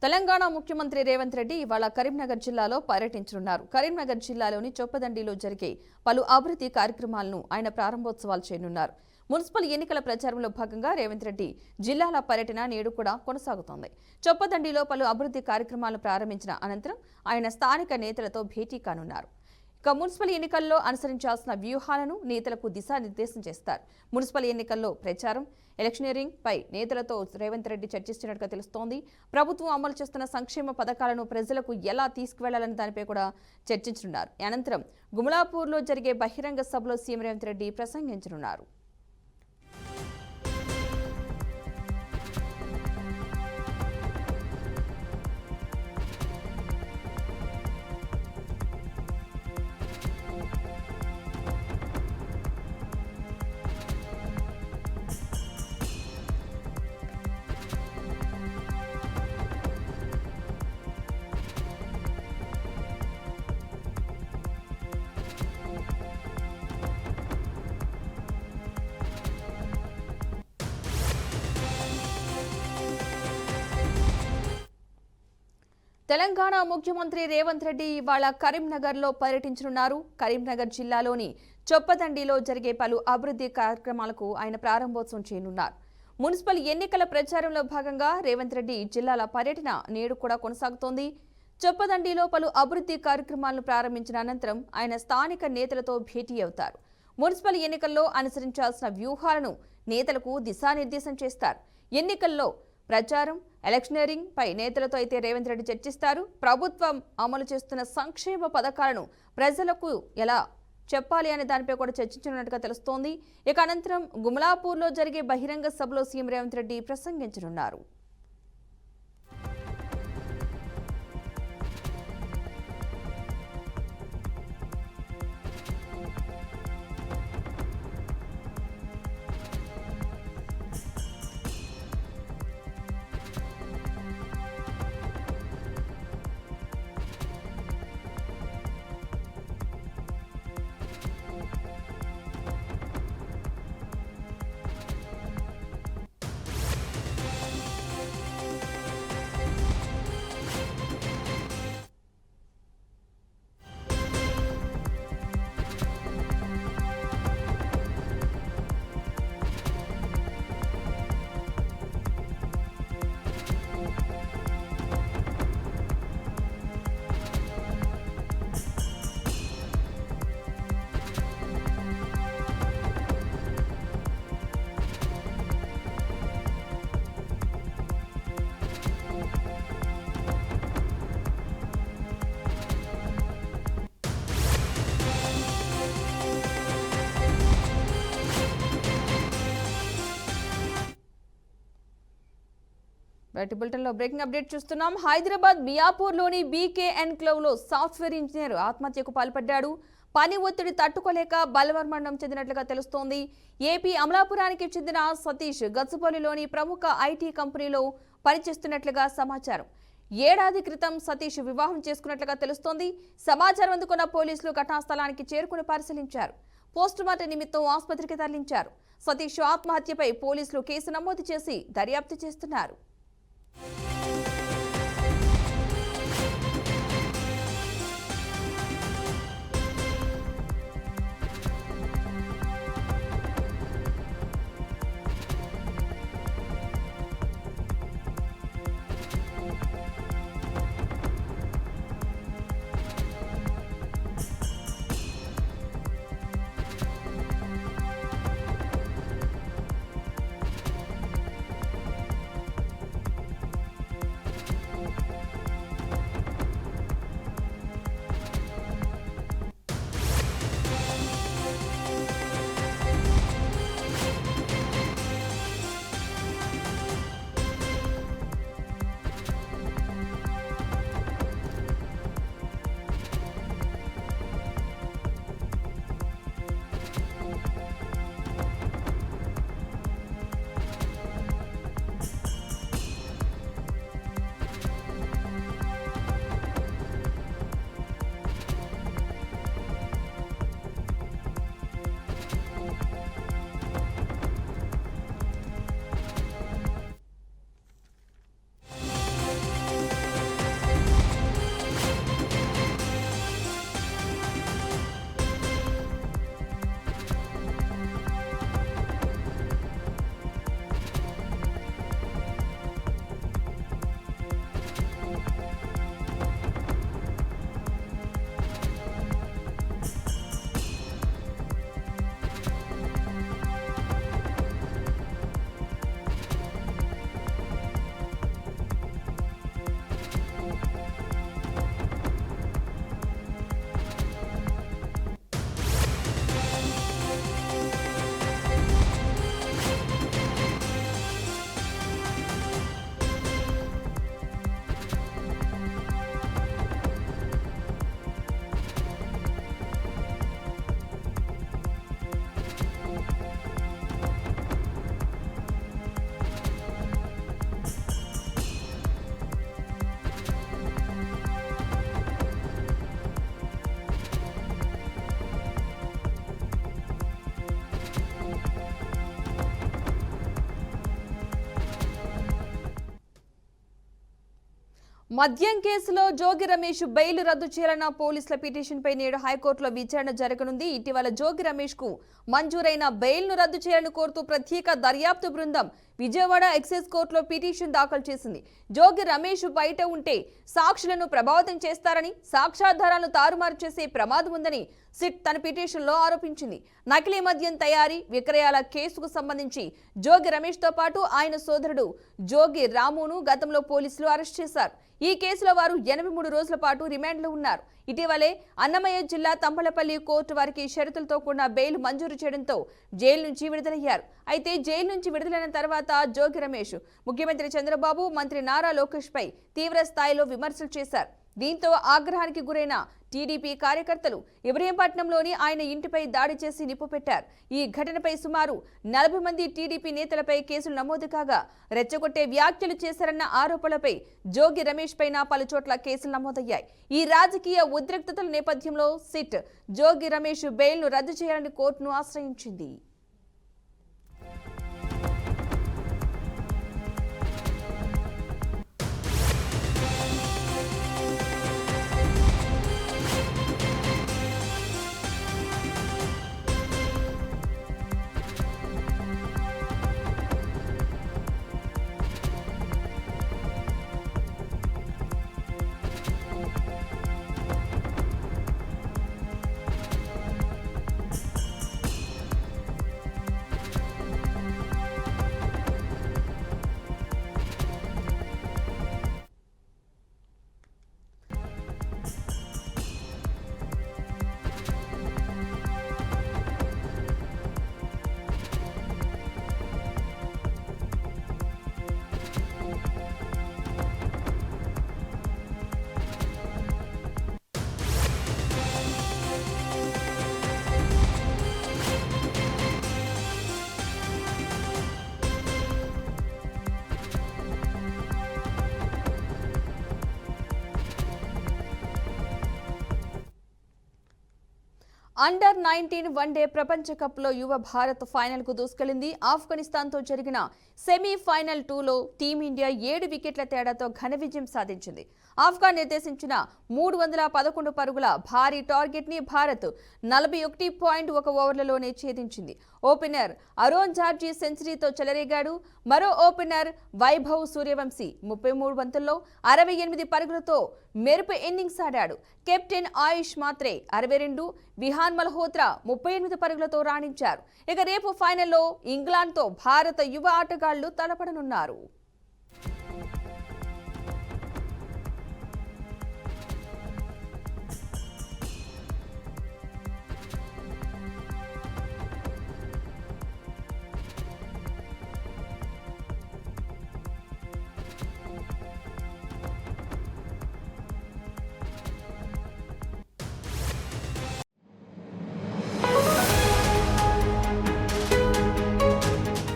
తెలంగాణ ముఖ్యమంత్రి రేవంత్ రెడ్డి ఇవాళ కరీంనగర్ జిల్లాలో పర్యటించనున్నారు. కరీంనగర్ జిల్లాలోని చొప్పదండిలో జరిగే పలు అభివృద్ధి కార్యక్రమాలను ఆయన ప్రారంభోత్సవాలు చేయనున్నారు. మున్సిపల్ ఎన్నికల ప్రచారంలో భాగంగా రేవంత్ రెడ్డి జిల్లాల పర్యటన నేడు కూడా కొనసాగుతోంది. చొప్పదండిలో పలు అభివృద్ధి కార్యక్రమాలను ప్రారంభించిన అనంతరం ఆయన స్థానిక నేతలతో భేటీ కానున్నారు. ఇక మున్సిపల్ ఎన్నికల్లో అనుసరించాల్సిన వ్యూహాలను నేతలకు దిశానిర్దేశం చేస్తారు. మున్సిపల్ ఎన్నికల్లో ప్రచారం, ఎలక్షనీరింగ్ పై నేతలతో రేవంత్ రెడ్డి చర్చిస్తున్నట్టుగా తెలుస్తోంది. ప్రభుత్వం అమలు చేస్తున్న సంక్షేమ పథకాలను ప్రజలకు ఎలా తీసుకువెళ్లాలని దానిపై కూడా చర్చించనున్నారు. అనంతరం గుమలాపూర్లో జరిగే బహిరంగ సభలో సీఎం రేవంత్ రెడ్డి ప్రసంగించనున్నారు. తెలంగాణ ముఖ్యమంత్రి రేవంత్ రెడ్డి ఇవాళ కరీంనగర్లో పర్యటించనున్నారు. కరీంనగర్ జిల్లాలోని చొప్పదండిలో జరిగే పలు అభివృద్ధి కార్యక్రమాలకు ఆయన ప్రారంభోత్సవం చేయనున్నారు. మున్సిపల్ ఎన్నికల ప్రచారంలో భాగంగా రేవంత్ రెడ్డి జిల్లాల పర్యటన నేడు కూడా కొనసాగుతోంది. చొప్పదండిలో పలు అభివృద్ధి కార్యక్రమాలను ప్రారంభించిన అనంతరం ఆయన స్థానిక నేతలతో భేటీ అవుతారు. మున్సిపల్ ఎన్నికల్లో అనుసరించాల్సిన వ్యూహాలను నేతలకు దిశానిర్దేశం చేస్తారు. ఎన్నికల్లో ప్రచారం, ఎలక్షనీరింగ్ పై నేతలతో అయితే రేవంత్ రెడ్డి చర్చిస్తారు. ప్రభుత్వం అమలు చేస్తున్న సంక్షేమ పథకాలను ప్రజలకు ఎలా చెప్పాలి అనే దానిపై కూడా చర్చించనున్నట్టుగా తెలుస్తోంది. ఇక అనంతరం గుమలాపూర్లో జరిగే బహిరంగ సభలో సీఎం రేవంత్ రెడ్డి ప్రసంగించనున్నారు. బులెటిన్లో బ్రేకింగ్ అప్డేట్ చూస్తున్నాం. హైదరాబాద్ మియాపూర్లోని బీకే ఎన్క్లేవ్ లో సాఫ్ట్వేర్ ఇంజనీర్ ఆత్మహత్యకు పాల్పడ్డాడు. పని ఒత్తిడి తట్టుకోలేక బలవర్మరణం చెందినట్లుగా తెలుస్తోంది. ఏపీ అమలాపురానికి చెందిన సతీష్ గచ్చిబౌలిలోని ప్రముఖ ఐటీ కంపెనీలో పనిచేస్తున్నట్లుగా సమాచారం. ఏడాది క్రితం సతీష్ వివాహం చేసుకున్నట్లుగా తెలుస్తోంది. సమాచారం అందుకున్న పోలీసులు ఘటనా స్థలానికి చేరుకుని పరిశీలించారు. పోస్టుమార్టం నిమిత్తం ఆసుపత్రికి తరలించారు. సతీష్ ఆత్మహత్యపై పోలీసులు కేసు నమోదు చేసి దర్యాప్తు చేస్తున్నారు. మద్యం కేసులో జోగి రమేష్ బెయిల్ రద్దు చేయాలన్న పోలీసుల పిటిషన్పై నేడు హైకోర్టులో విచారణ జరగనుంది. ఇటీవల జోగి రమేష్ కు మంజూరైన బెయిల్ను రద్దు చేయాలని కోరుతూ ప్రత్యేక దర్యాప్తు బృందం విజయవాడ ఎక్సైజ్ కోర్టులో పిటిషన్ దాఖలు చేసింది. జోగి రమేష్ బయట ఉంటే సాక్షులను ప్రభావితం చేస్తారని, సాక్ష్యాధారాలను తారుమారు చేసే ప్రమాదం ఉందని సిట్ తన పిటిషన్లో ఆరోపించింది. నకిలీ మద్యం తయారీ, విక్రయాల కేసుకు సంబంధించి జోగి రమేష్ తో పాటు ఆయన సోదరుడు జోగి రామును గతంలో పోలీసులు అరెస్ట్ చేశారు. ఈ కేసులో వారు 83 రోజుల పాటు రిమాండ్లో ఉన్నారు. ఇటీవలే అన్నమయ్య జిల్లా తంబలపల్లి కోర్టు వారికి షరతులతో కూడిన బెయిల్ మంజూరు చేయడంతో జైలు నుంచి విడుదలయ్యారు. అయితే జైలు నుంచి విడుదలైన తర్వాత జోగి రమేష్ ముఖ్యమంత్రి చంద్రబాబు, మంత్రి నారా లోకేష్ పై తీవ్ర స్థాయిలో విమర్శలు చేశారు. దీంతో ఆగ్రహానికి గురైన టీడీపీ కార్యకర్తలు ఇబ్రహీంపట్నంలోని ఆయన ఇంటిపై దాడి చేసి నిప్పుపెట్టారు. ఈ ఘటనపై సుమారు 40 మంది టీడీపీ నేతలపై కేసులు నమోదు కాగా రెచ్చగొట్టే వ్యాఖ్యలు చేశారన్న ఆరోపణలపై జోగి రమేష్ పైన పలుచోట్ల కేసులు నమోదయ్యాయి. ఈ రాజకీయ ఉద్రిక్తతల నేపథ్యంలో సిట్ జోగి రమేష్ బెయిల్ను రద్దు చేయాలని కోర్టును ఆశ్రయించింది. అండర్-19 వన్డే ప్రపంచ కప్లో యువ భారత్ ఫైనల్కు దూసుకెళ్లింది. ఆఫ్ఘనిస్తాన్తో జరిగిన సెమీఫైనల్ 2లో టీమిండియా 7 వికెట్ల తేడాతో ఘన విజయం సాధించింది. ఆఫ్ఘాన్ నిర్దేశించిన 311 పరుగుల భారీ టార్గెట్ ని భారత్ 41.1 ఓవర్లలోనే ఛేదించింది. ఓపెనర్ అరోన్ జార్జీ సెంచరీతో చెలరేగాడు. మరో ఓపెనర్ వైభవ్ సూర్యవంశీ 33 బంతుల్లో 68 పరుగులతో మెరుపు ఇన్నింగ్స్ ఆడాడు. కెప్టెన్ ఆయుష్ మాత్రే 62, విహాన్ మల్హోత్రా 38 పరుగులతో రాణించారు. ఇక రేపు ఫైనల్లో ఇంగ్లాండ్తో భారత యువ ఆటగాళ్లు తలపడనున్నారు.